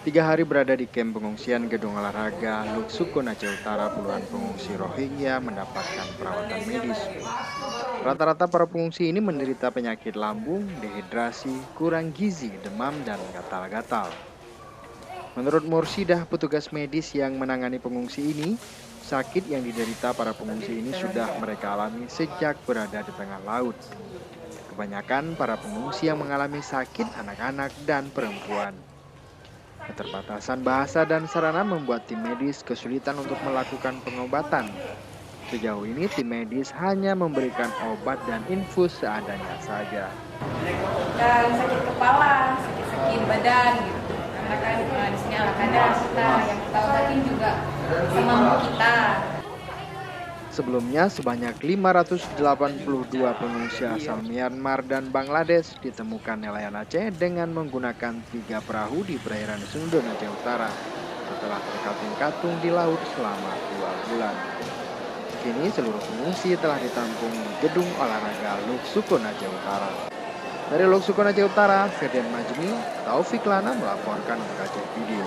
3 hari berada di kamp pengungsian Gedung Olahraga Luksukun Aceh Utara, puluhan pengungsi Rohingya mendapatkan perawatan medis. Rata-rata para pengungsi ini menderita penyakit lambung, dehidrasi, kurang gizi, demam, dan gatal-gatal. Menurut Mursidah, petugas medis yang menangani pengungsi ini, sakit yang diderita para pengungsi ini sudah mereka alami sejak berada di tengah laut. Kebanyakan para pengungsi yang mengalami sakit anak-anak dan perempuan. Keterbatasan bahasa dan sarana membuat tim medis kesulitan untuk melakukan pengobatan. Sejauh ini tim medis hanya memberikan obat dan infus seadanya saja. Dan sakit kepala, sakit badan gitu. Karena kan di sini ala kadar kita yang kita obatin juga semampu kita. Sebelumnya sebanyak 582 pengungsi asal Myanmar dan Bangladesh ditemukan nelayan Aceh dengan menggunakan 3 perahu di perairan Sundun Aceh Utara setelah terkatung-katung di laut selama 2 bulan. Kini seluruh pengungsi telah ditampung di Gedung Olahraga Luksukun Aceh Utara. Dari Luksukun Aceh Utara, Firdan Majmi, Taufik Lana melaporkan untuk Aceh Video.